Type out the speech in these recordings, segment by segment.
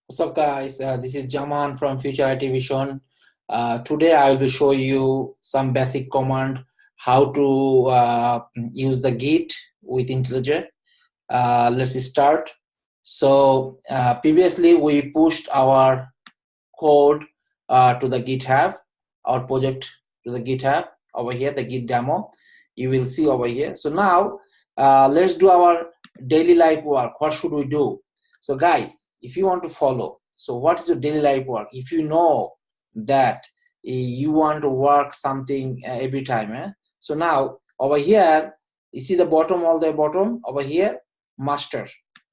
What's up, guys? This is Jaman from Future IT Vision. Today I will be showing you some basic command how to use the Git with IntelliJ. Let's start. So previously we pushed our code to the GitHub, our project to the GitHub over here, the Git demo. You will see over here. So now let's do our daily life work. What should we do? So guys, if you want to follow, so what is your daily life work? If you know that you want to work something every time, so now over here, you see the bottom, all the bottom over here, master.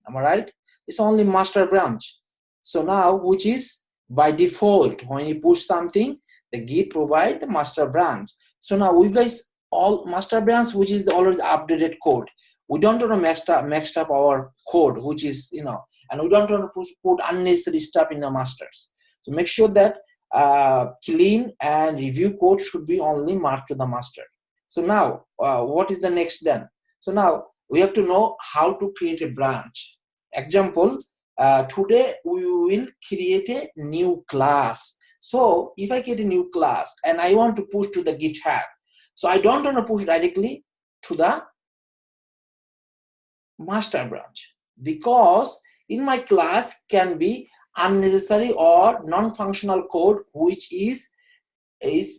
Am I right? It's only master branch. So now, which is by default, when you push something, the Git provide the master branch. So now we guys all master branch, which is the already updated code. We don't want to mix up our code, which is, and we don't want to put unnecessary stuff in the masters. So make sure that clean and review code should be only marked to the master. So now, what is the next then? So now we have to know how to create a branch. Example, today we will create a new class. So if I create a new class and I want to push to the GitHub, so I don't want to push directly to the master branch, because in my class can be unnecessary or non-functional code which is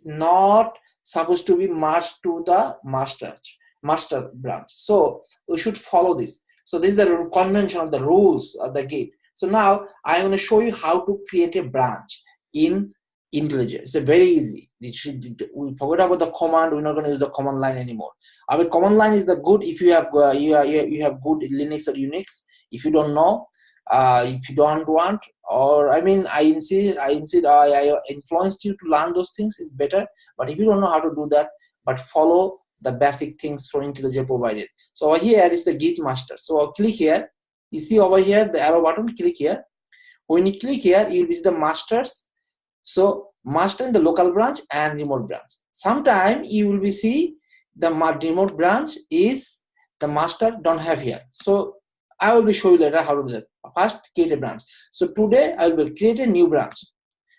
not supposed to be merged to the master branch. So we should follow this. So this is the convention of the rules of the Git. So now I'm going to show you how to create a branch in IntelliJ. It's very easy. We forget about the command. We're not going to use the command line anymore. Our command line is the good if you have you have good Linux or Unix. If you don't know, if you don't want, or I influenced you to learn those things, it's better. But if you don't know how to do that, but follow the basic things from IntelliJ provided. So over here is the Git master. So I'll click here. You see over here the arrow button. Click here. When you click here, you'll see the masters. So master in the local branch and remote branch. Sometime you will be see the remote branch is the master don't have here. So I will be showing you later how to do that. First, create a branch. So today I will create a new branch.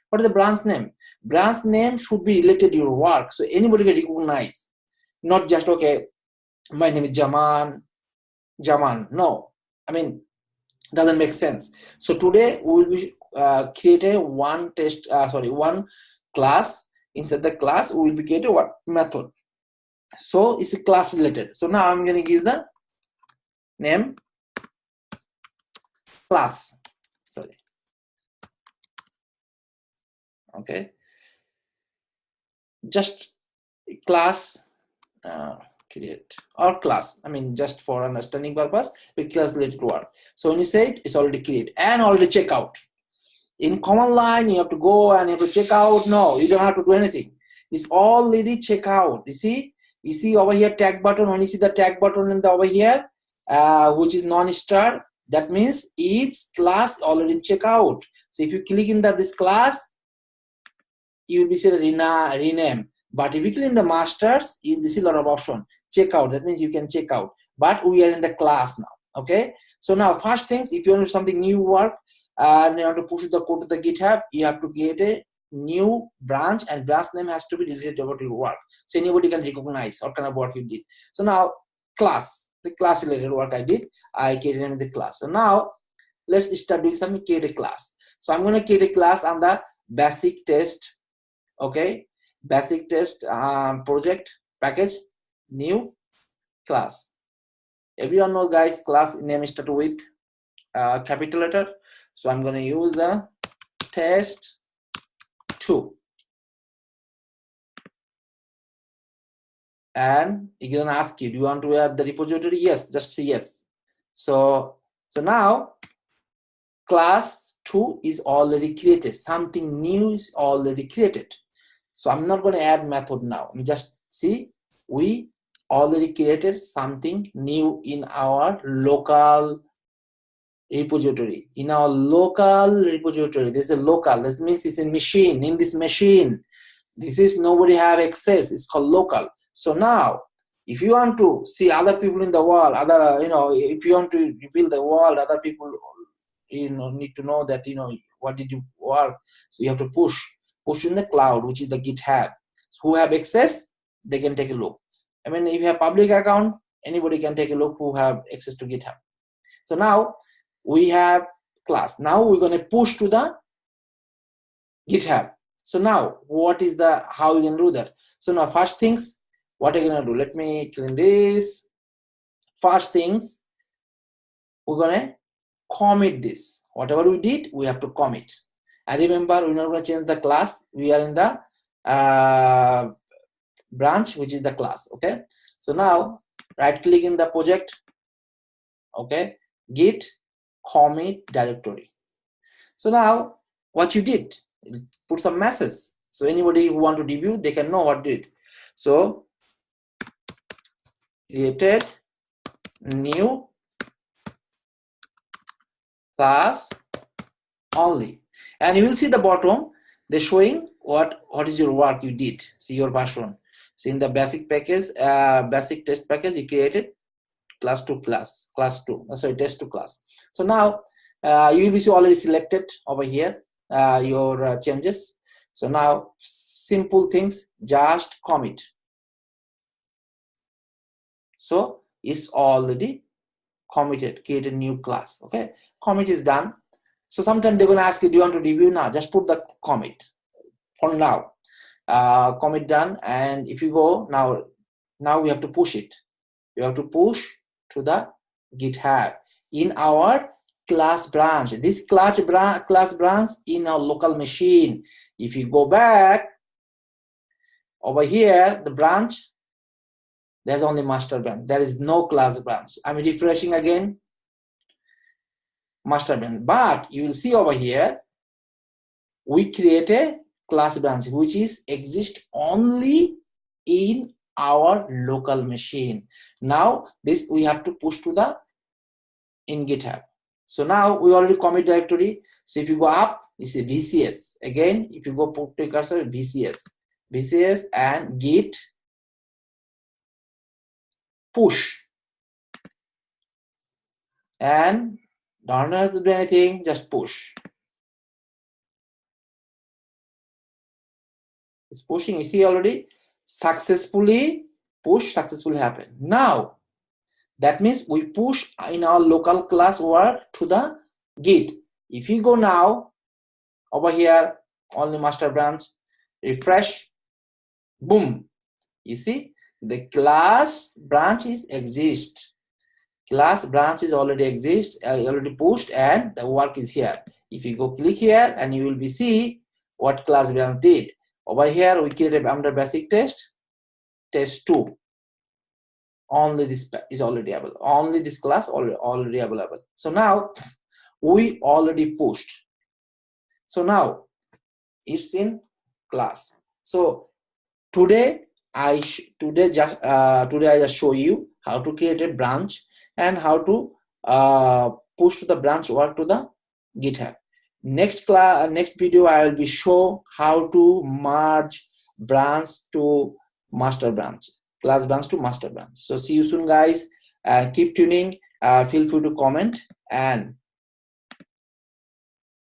What is the branch name? Branch name should be related to your work, so anybody can recognize. Not just okay, my name is Jaman. No, doesn't make sense. So today we will be create one class. Inside the class we will be create one method. So it's a class related. So now I'm going to give the name class. Sorry. Okay. Just class create or class. Just for understanding purpose, with class related word. So when you say it, it's already created and already check out. In command line, you have to go and you have to check out. No, you don't have to do anything. It's already check out. You see over here tag button. When you see the tag button in the over here, which is non-star, that means each class already check out. So if you click in this class, you will be said rename. But if you click in the masters, you see a lot of option. Check out. That means you can check out. But we are in the class now. Okay. So now first things, if you want to do something new work and you want to push the code to the GitHub, you have to create a new branch, and branch name has to be related to your work. So anybody can recognize what kind of work you did. So now class, the class related work I did, I created the class. So now let's start doing something, create a class. So I'm going to create a class on the basic test. Okay. Basic test project package, new class. Everyone knows, guys, class name start with capital letter. So I'm going to use the test 2. And it's going to ask you, do you want to add the repository? Yes, just say yes. So now class 2 is already created. Something new is already created. So I'm not going to add method now. Just see, we already created something new in our local repository. In our local repository, there's a local. That means it's a machine. In this machine, this is nobody have access. It's called local. So now, if you want to see other people in the world, if you want to reveal the world, other people need to know that what did you work. So you have to push in the cloud, which is the GitHub. So who have access, they can take a look. I mean, if you have public account, anybody can take a look who have access to GitHub. So now we have class. Now we're going to push to the GitHub. So now how you can do that? So now first things, what are you going to do? Let me clean this. First things, we're going to commit this. Whatever we did, we have to commit. And remember, we're not going to change the class. We are in the branch, which is the class. Okay. So now right click in the project. Okay. Git commit directory. So now what you did, put some message. So anybody who want to review, they can know what did. So created new class only, and you will see the bottom, they're showing what is your work you did. See your version. So in the basic package, basic test package, you created class 2 class 2, sorry, test 2 class. So now you will be already selected over here your changes. So now simple things, just commit. So it's already committed, create a new class. Okay, commit is done. So sometimes they're going to ask you, do you want to review now? Just put the commit for now. Commit done. And if you go now we have to push it. We have to push to the GitHub in our class branch. This class branch in our local machine. If you go back over here, the branch, there's only master branch. There is no class branch. I'm refreshing again. Master branch. But you will see over here, we create a class branch which is exist only in our local machine. Now this we have to push to the in GitHub. So now we already commit directory. So if you go up, you see VCS. Again, if you go put the cursor, VCS and git push. And don't have to do anything, just push. It's pushing, you see already successfully happened. Now that means we push in our local class work to the Git. If you go now over here, only master branch, refresh, boom, you see the class branches exist. Class branches already exist, already pushed, and the work is here. If you go click here, and you will be see what class branch did. Over here we created under basic test 2. Only this is already available. Only this class already available. So now we already pushed. So now it's in class. So today I just show you how to create a branch and how to push the branch work to the GitHub. Next video I will be show how to merge branch to master branch, class branch to master branch. So see you soon, guys. Keep tuning. Feel free to comment and